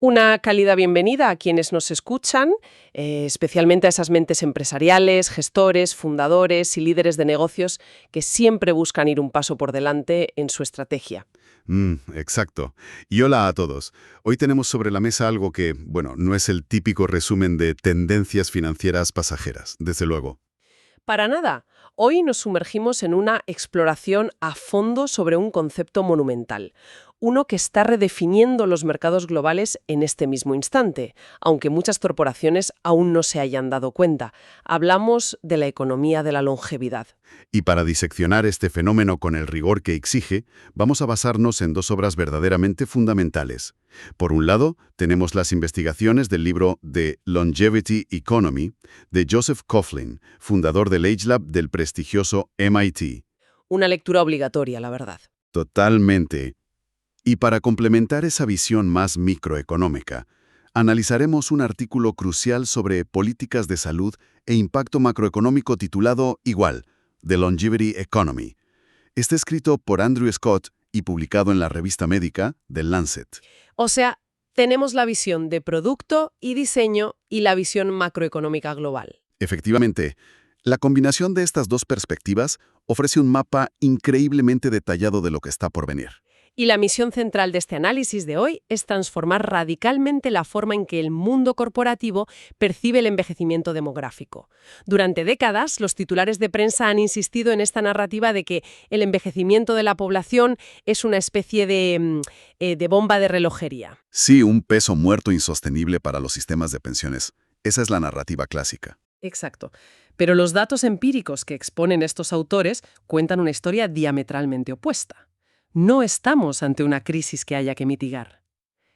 Una cálida bienvenida a quienes nos escuchan, especialmente a esas mentes empresariales, gestores, fundadores y líderes de negocios que siempre buscan ir un paso por delante en su estrategia. Exacto. Y hola a todos. Hoy tenemos sobre la mesa algo que, bueno, no es el típico resumen de tendencias financieras pasajeras, desde luego. Para nada, hoy nos sumergimos en una exploración a fondo sobre un concepto monumental, uno que está redefiniendo los mercados globales en este mismo instante, aunque muchas corporaciones aún no se hayan dado cuenta. Hablamos de la economía de la longevidad. Y para diseccionar este fenómeno con el rigor que exige, vamos a basarnos en dos obras verdaderamente fundamentales. Por un lado, tenemos las investigaciones del libro The Longevity Economy de Joseph Coughlin, fundador del AgeLab del prestigioso MIT. Una lectura obligatoria, la verdad. Totalmente. Y para complementar esa visión más microeconómica, analizaremos un artículo crucial sobre políticas de salud e impacto macroeconómico titulado igual, The Longevity Economy. Está escrito por Andrew Scott y publicado en la revista médica The Lancet. O sea, tenemos la visión de producto y diseño y la visión macroeconómica global. Efectivamente, la combinación de estas dos perspectivas ofrece un mapa increíblemente detallado de lo que está por venir. Y la misión central de este análisis de hoy es transformar radicalmente la forma en que el mundo corporativo percibe el envejecimiento demográfico. Durante décadas, los titulares de prensa han insistido en esta narrativa de que el envejecimiento de la población es una especie de bomba de relojería. Sí, un peso muerto insostenible para los sistemas de pensiones. Esa es la narrativa clásica. Exacto. Pero los datos empíricos que exponen estos autores cuentan una historia diametralmente opuesta. No estamos ante una crisis que haya que mitigar.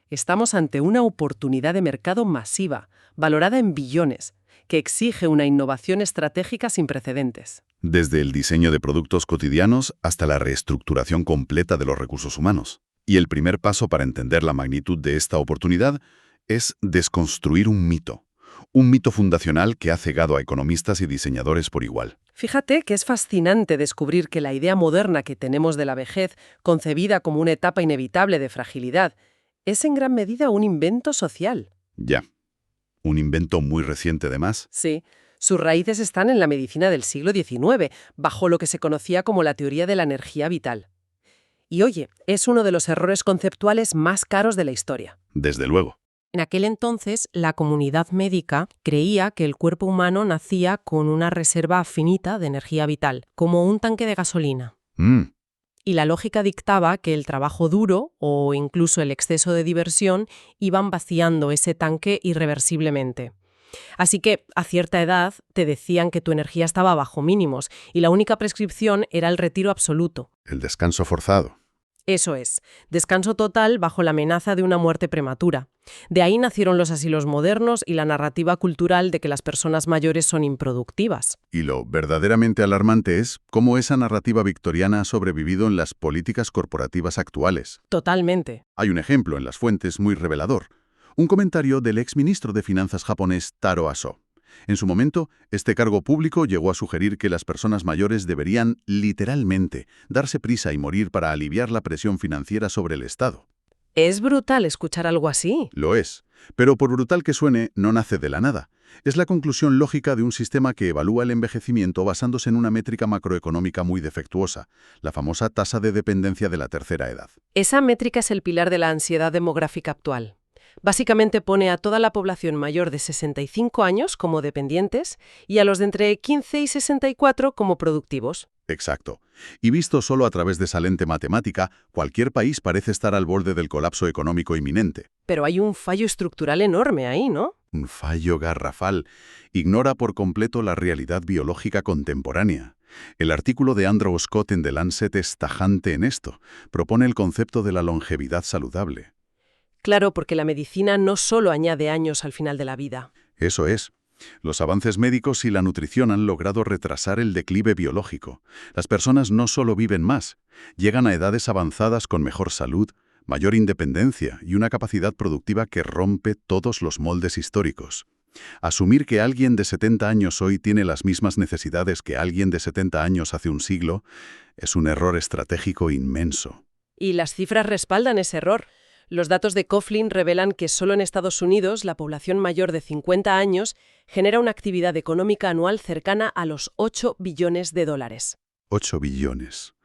Estamos ante una oportunidad de mercado masiva, valorada en billones, que exige una innovación estratégica sin precedentes. Desde el diseño de productos cotidianos hasta la reestructuración completa de los recursos humanos. Y el primer paso para entender la magnitud de esta oportunidad es desconstruir un mito. Un mito fundacional que ha cegado a economistas y diseñadores por igual. Fíjate que es fascinante descubrir que la idea moderna que tenemos de la vejez, concebida como una etapa inevitable de fragilidad, es en gran medida un invento social. Ya. Un invento muy reciente, además. Sí, sus raíces están en la medicina del siglo XIX, bajo lo que se conocía como la teoría de la energía vital. Y oye, es uno de los errores conceptuales más caros de la historia. Desde luego. En aquel entonces, la comunidad médica creía que el cuerpo humano nacía con una reserva finita de energía vital, como un tanque de gasolina. Y la lógica dictaba que el trabajo duro o incluso el exceso de diversión iban vaciando ese tanque irreversiblemente. Así que, a cierta edad, te decían que tu energía estaba bajo mínimos y la única prescripción era el retiro absoluto. El descanso forzado. Eso es, descanso total bajo la amenaza de una muerte prematura. De ahí nacieron los asilos modernos y la narrativa cultural de que las personas mayores son improductivas. Y lo verdaderamente alarmante es cómo esa narrativa victoriana ha sobrevivido en las políticas corporativas actuales. Totalmente. Hay un ejemplo en las fuentes muy revelador. Un comentario del exministro de Finanzas japonés Taro Aso. En su momento, este cargo público llegó a sugerir que las personas mayores deberían, literalmente, darse prisa y morir para aliviar la presión financiera sobre el Estado. Es brutal escuchar algo así. Lo es, pero por brutal que suene, no nace de la nada. Es la conclusión lógica de un sistema que evalúa el envejecimiento basándose en una métrica macroeconómica muy defectuosa, la famosa tasa de dependencia de la tercera edad. Esa métrica es el pilar de la ansiedad demográfica actual. Básicamente pone a toda la población mayor de 65 años como dependientes y a los de entre 15 y 64 como productivos. Exacto. Y visto solo a través de esa lente matemática, cualquier país parece estar al borde del colapso económico inminente. Pero hay un fallo estructural enorme ahí, ¿no? Un fallo garrafal. Ignora por completo la realidad biológica contemporánea. El artículo de Andrew Scott en The Lancet es tajante en esto. Propone el concepto de la longevidad saludable. Claro, porque la medicina no solo añade años al final de la vida. Eso es. Los avances médicos y la nutrición han logrado retrasar el declive biológico. Las personas no solo viven más, llegan a edades avanzadas con mejor salud, mayor independencia y una capacidad productiva que rompe todos los moldes históricos. Asumir que alguien de 70 años hoy tiene las mismas necesidades que alguien de 70 años hace un siglo es un error estratégico inmenso. Y las cifras respaldan ese error. Los datos de Coughlin revelan que solo en Estados Unidos la población mayor de 50 años genera una actividad económica anual cercana a los 8 billones de dólares. 8 billones.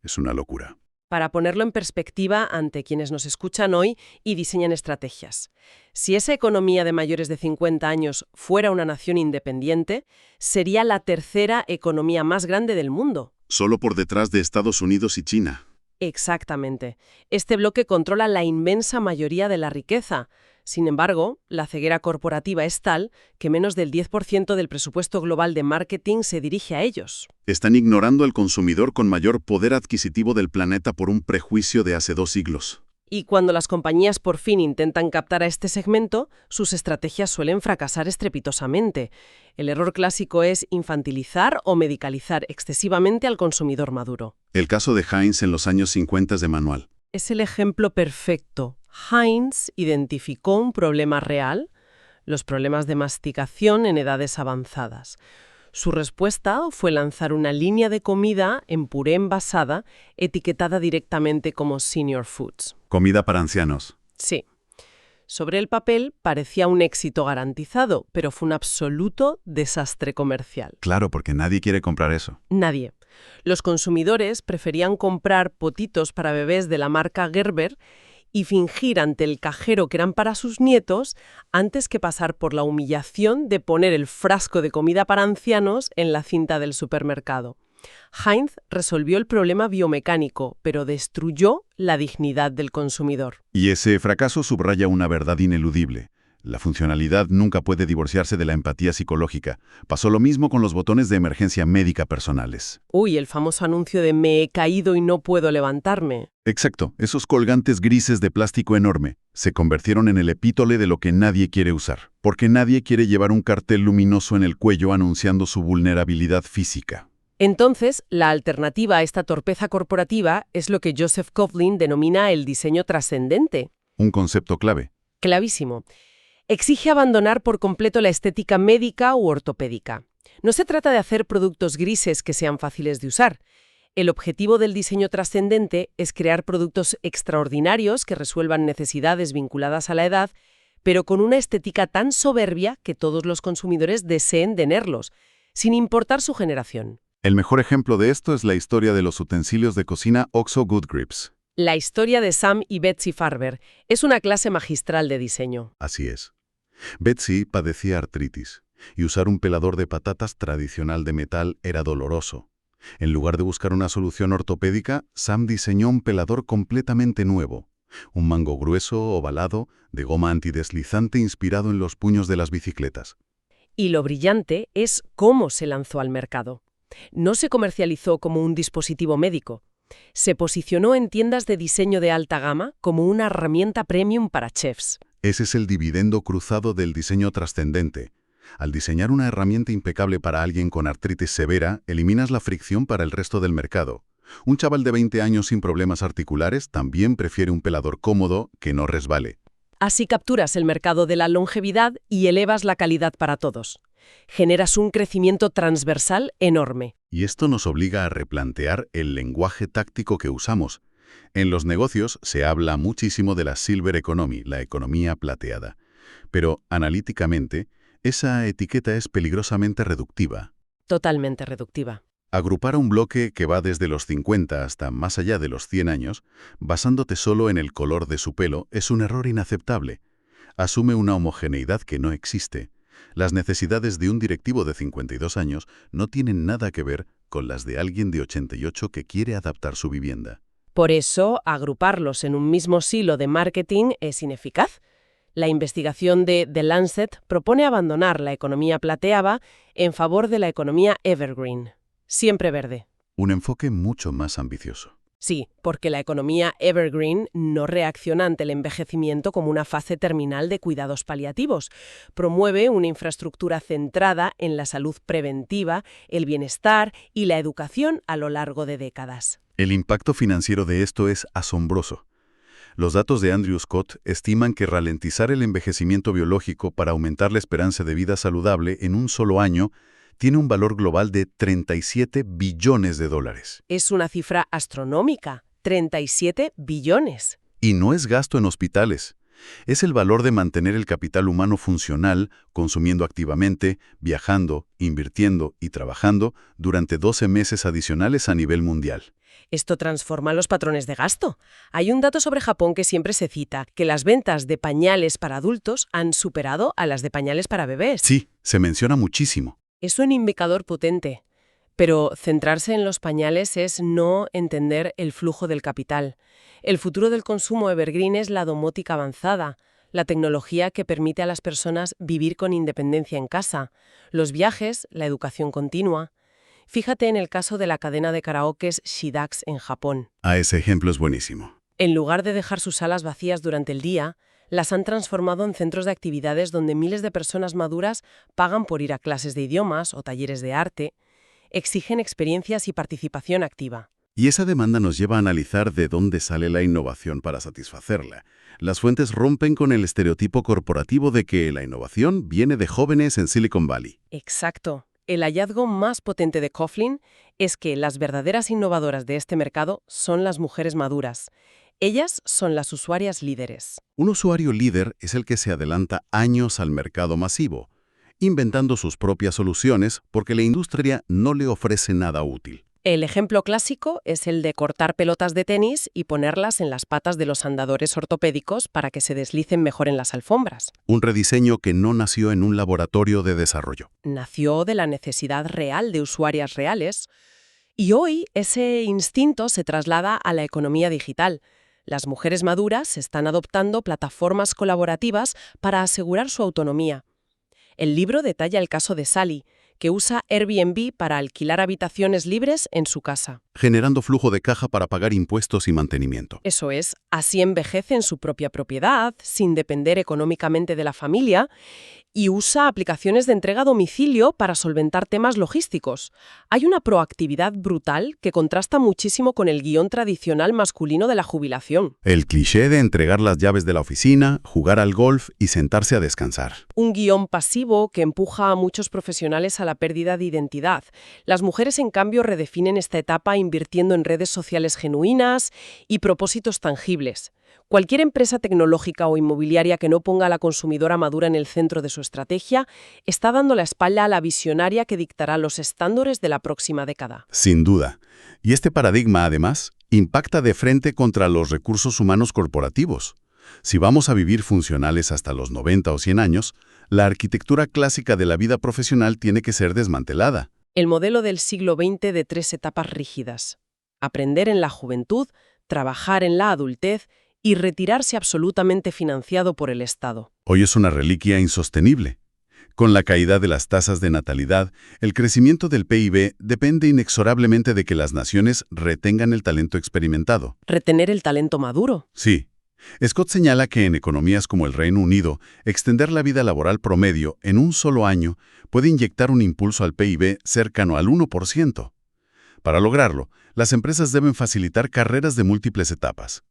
Es una locura. Para ponerlo en perspectiva ante quienes nos escuchan hoy y diseñan estrategias. Si esa economía de mayores de 50 años fuera una nación independiente, sería la tercera economía más grande del mundo. Solo por detrás de Estados Unidos y China. Exactamente. Este bloque controla la inmensa mayoría de la riqueza. Sin embargo, la ceguera corporativa es tal que menos del 10% del presupuesto global de marketing se dirige a ellos. Están ignorando al consumidor con mayor poder adquisitivo del planeta por un prejuicio de hace 2 siglos. Y cuando las compañías por fin intentan captar a este segmento, sus estrategias suelen fracasar estrepitosamente. El error clásico es infantilizar o medicalizar excesivamente al consumidor maduro. El caso de Heinz en los años 50 de manual. Es el ejemplo perfecto. Heinz identificó un problema real, los problemas de masticación en edades avanzadas. Su respuesta fue lanzar una línea de comida en puré envasada etiquetada directamente como Senior Foods. Comida para ancianos. Sí. Sobre el papel parecía un éxito garantizado, pero fue un absoluto desastre comercial. Claro, porque nadie quiere comprar eso. Nadie. Los consumidores preferían comprar potitos para bebés de la marca Gerber y fingir ante el cajero que eran para sus nietos antes que pasar por la humillación de poner el frasco de comida para ancianos en la cinta del supermercado. Heinz resolvió el problema biomecánico, pero destruyó la dignidad del consumidor. Y ese fracaso subraya una verdad ineludible. La funcionalidad nunca puede divorciarse de la empatía psicológica. Pasó lo mismo con los botones de emergencia médica personales. Uy, el famoso anuncio de "me he caído y no puedo levantarme". Exacto, esos colgantes grises de plástico enorme se convirtieron en el epítome de lo que nadie quiere usar, porque nadie quiere llevar un cartel luminoso en el cuello anunciando su vulnerabilidad física. Entonces, la alternativa a esta torpeza corporativa es lo que Joseph Coughlin denomina el diseño trascendente. Un concepto clave. Clavísimo. Exige abandonar por completo la estética médica u ortopédica. No se trata de hacer productos grises que sean fáciles de usar. El objetivo del diseño trascendente es crear productos extraordinarios que resuelvan necesidades vinculadas a la edad, pero con una estética tan soberbia que todos los consumidores deseen tenerlos, sin importar su generación. El mejor ejemplo de esto es la historia de los utensilios de cocina OXO Good Grips. La historia de Sam y Betsy Farber es una clase magistral de diseño. Así es. Betsy padecía artritis, y usar un pelador de patatas tradicional de metal era doloroso. En lugar de buscar una solución ortopédica, Sam diseñó un pelador completamente nuevo. Un mango grueso, ovalado, de goma antideslizante inspirado en los puños de las bicicletas. Y lo brillante es cómo se lanzó al mercado. No se comercializó como un dispositivo médico. Se posicionó en tiendas de diseño de alta gama como una herramienta premium para chefs. Ese es el dividendo cruzado del diseño trascendente. Al diseñar una herramienta impecable para alguien con artritis severa, eliminas la fricción para el resto del mercado. Un chaval de 20 años sin problemas articulares también prefiere un pelador cómodo que no resbale. Así capturas el mercado de la longevidad y elevas la calidad para todos. Generas un crecimiento transversal enorme. Y esto nos obliga a replantear el lenguaje táctico que usamos. En los negocios se habla muchísimo de la Silver Economy, la economía plateada. Pero, analíticamente, esa etiqueta es peligrosamente reductiva. Totalmente reductiva. Agrupar un bloque que va desde los 50 hasta más allá de los 100 años, basándote solo en el color de su pelo, es un error inaceptable. Asume una homogeneidad que no existe. Las necesidades de un directivo de 52 años no tienen nada que ver con las de alguien de 88 que quiere adaptar su vivienda. Por eso, agruparlos en un mismo silo de marketing es ineficaz. La investigación de The Lancet propone abandonar la economía plateada en favor de la economía evergreen, siempre verde. Un enfoque mucho más ambicioso. Sí, porque la economía evergreen no reacciona ante el envejecimiento como una fase terminal de cuidados paliativos. Promueve una infraestructura centrada en la salud preventiva, el bienestar y la educación a lo largo de décadas. El impacto financiero de esto es asombroso. Los datos de Andrew Scott estiman que ralentizar el envejecimiento biológico para aumentar la esperanza de vida saludable en un solo año tiene un valor global de 37 billones de dólares. Es una cifra astronómica, 37 billones. Y no es gasto en hospitales. Es el valor de mantener el capital humano funcional, consumiendo activamente, viajando, invirtiendo y trabajando durante 12 meses adicionales a nivel mundial. Esto transforma los patrones de gasto. Hay un dato sobre Japón que siempre se cita, que las ventas de pañales para adultos han superado a las de pañales para bebés. Sí, se menciona muchísimo. Es un indicador potente. Pero centrarse en los pañales es no entender el flujo del capital. El futuro del consumo evergreen es la domótica avanzada, la tecnología que permite a las personas vivir con independencia en casa, los viajes, la educación continua. Fíjate en el caso de la cadena de karaokes Shidax en Japón. Ese ejemplo es buenísimo. En lugar de dejar sus salas vacías durante el día, las han transformado en centros de actividades donde miles de personas maduras pagan por ir a clases de idiomas o talleres de arte. Exigen experiencias y participación activa. Y esa demanda nos lleva a analizar de dónde sale la innovación para satisfacerla. Las fuentes rompen con el estereotipo corporativo de que la innovación viene de jóvenes en Silicon Valley. Exacto. El hallazgo más potente de Coughlin es que las verdaderas innovadoras de este mercado son las mujeres maduras. Ellas son las usuarias líderes. Un usuario líder es el que se adelanta años al mercado masivo, inventando sus propias soluciones porque la industria no le ofrece nada útil. El ejemplo clásico es el de cortar pelotas de tenis y ponerlas en las patas de los andadores ortopédicos para que se deslicen mejor en las alfombras. Un rediseño que no nació en un laboratorio de desarrollo. Nació de la necesidad real de usuarias reales y hoy ese instinto se traslada a la economía digital. Las mujeres maduras están adoptando plataformas colaborativas para asegurar su autonomía. El libro detalla el caso de Sally, que usa Airbnb para alquilar habitaciones libres en su casa. Generando flujo de caja para pagar impuestos y mantenimiento. Eso es, así envejece en su propia propiedad, sin depender económicamente de la familia, y usa aplicaciones de entrega a domicilio para solventar temas logísticos. Hay una proactividad brutal que contrasta muchísimo con el guión tradicional masculino de la jubilación. El cliché de entregar las llaves de la oficina, jugar al golf y sentarse a descansar. Un guión pasivo que empuja a muchos profesionales a la pérdida de identidad. Las mujeres, en cambio, redefinen esta etapa invirtiendo en redes sociales genuinas y propósitos tangibles. Cualquier empresa tecnológica o inmobiliaria que no ponga a la consumidora madura en el centro de su estrategia está dando la espalda a la visionaria que dictará los estándares de la próxima década. Sin duda. Y este paradigma, además, impacta de frente contra los recursos humanos corporativos. Si vamos a vivir funcionales hasta los 90 o 100 años, la arquitectura clásica de la vida profesional tiene que ser desmantelada. El modelo del siglo XX de 3 etapas rígidas. Aprender en la juventud, trabajar en la adultez y retirarse absolutamente financiado por el Estado. Hoy es una reliquia insostenible. Con la caída de las tasas de natalidad, el crecimiento del PIB depende inexorablemente de que las naciones retengan el talento experimentado. Retener el talento maduro. Sí. Scott señala que en economías como el Reino Unido, extender la vida laboral promedio en un solo año puede inyectar un impulso al PIB cercano al 1%. Para lograrlo, las empresas deben facilitar carreras de múltiples etapas.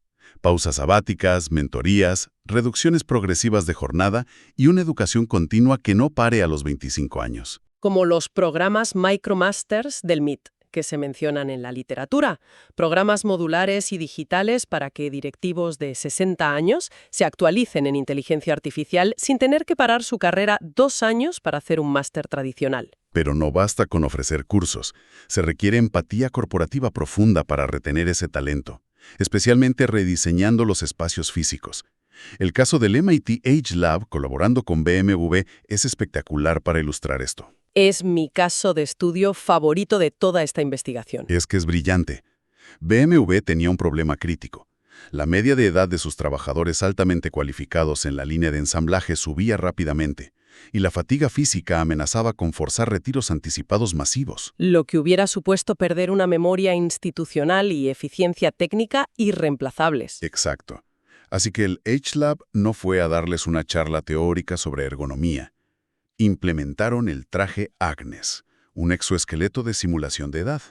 Pausas sabáticas, mentorías, reducciones progresivas de jornada y una educación continua que no pare a los 25 años. Como los programas MicroMasters del MIT, que se mencionan en la literatura, programas modulares y digitales para que directivos de 60 años se actualicen en inteligencia artificial sin tener que parar su carrera 2 años para hacer un máster tradicional. Pero no basta con ofrecer cursos. Se requiere empatía corporativa profunda para retener ese talento, especialmente rediseñando los espacios físicos. El caso del MIT Age Lab, colaborando con BMW, es espectacular para ilustrar esto. Es mi caso de estudio favorito de toda esta investigación. Es que es brillante. BMW tenía un problema crítico. La media de edad de sus trabajadores altamente cualificados en la línea de ensamblaje subía rápidamente, y la fatiga física amenazaba con forzar retiros anticipados masivos. Lo que hubiera supuesto perder una memoria institucional y eficiencia técnica irreemplazables. Exacto. Así que el Age Lab no fue a darles una charla teórica sobre ergonomía. Implementaron el traje Agnes, un exoesqueleto de simulación de edad.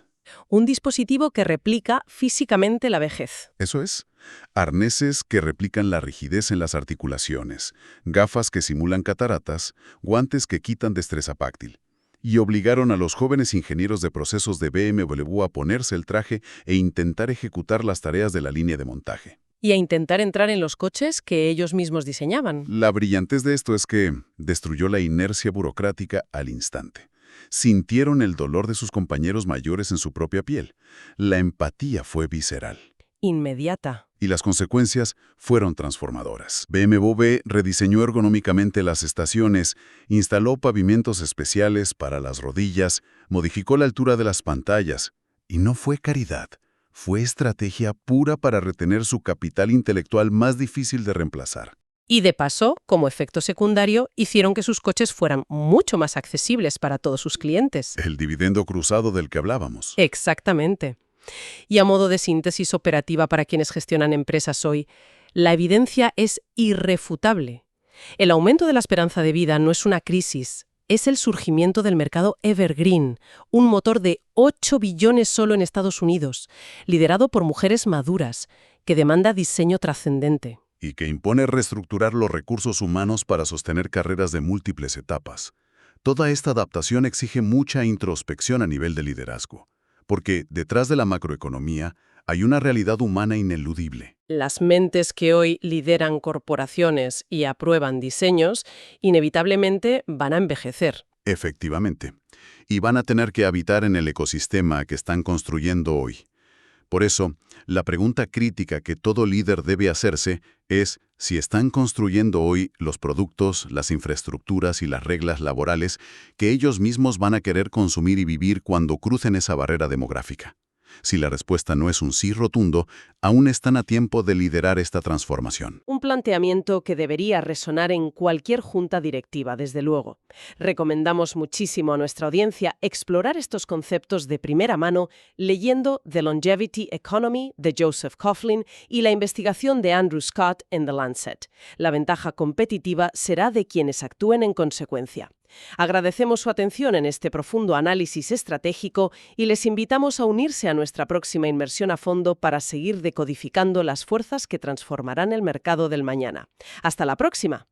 Un dispositivo que replica físicamente la vejez. Eso es. Arneses que replican la rigidez en las articulaciones, gafas que simulan cataratas, guantes que quitan destreza táctil. Y obligaron a los jóvenes ingenieros de procesos de BMW a ponerse el traje e intentar ejecutar las tareas de la línea de montaje. Y a intentar entrar en los coches que ellos mismos diseñaban. La brillantez de esto es que destruyó la inercia burocrática al instante. Sintieron el dolor de sus compañeros mayores en su propia piel. La empatía fue visceral. Inmediata. Y las consecuencias fueron transformadoras. BMW rediseñó ergonómicamente las estaciones, instaló pavimentos especiales para las rodillas, modificó la altura de las pantallas. Y no fue caridad, fue estrategia pura para retener su capital intelectual más difícil de reemplazar. Y de paso, como efecto secundario, hicieron que sus coches fueran mucho más accesibles para todos sus clientes. El dividendo cruzado del que hablábamos. Exactamente. Y a modo de síntesis operativa para quienes gestionan empresas hoy, la evidencia es irrefutable. El aumento de la esperanza de vida no es una crisis, es el surgimiento del mercado evergreen, un motor de 8 billones solo en Estados Unidos, liderado por mujeres maduras, que demanda diseño trascendente. Y que impone reestructurar los recursos humanos para sostener carreras de múltiples etapas. Toda esta adaptación exige mucha introspección a nivel de liderazgo. Porque detrás de la macroeconomía hay una realidad humana ineludible. Las mentes que hoy lideran corporaciones y aprueban diseños, inevitablemente van a envejecer. Efectivamente. Y van a tener que habitar en el ecosistema que están construyendo hoy. Por eso, la pregunta crítica que todo líder debe hacerse es si están construyendo hoy los productos, las infraestructuras y las reglas laborales que ellos mismos van a querer consumir y vivir cuando crucen esa barrera demográfica. Si la respuesta no es un sí rotundo, aún están a tiempo de liderar esta transformación. Un planteamiento que debería resonar en cualquier junta directiva, desde luego. Recomendamos muchísimo a nuestra audiencia explorar estos conceptos de primera mano leyendo The Longevity Economy de Joseph Coughlin y la investigación de Andrew Scott en The Lancet. La ventaja competitiva será de quienes actúen en consecuencia. Agradecemos su atención en este profundo análisis estratégico y les invitamos a unirse a nuestra próxima inmersión a fondo para seguir decodificando las fuerzas que transformarán el mercado del mañana. ¡Hasta la próxima!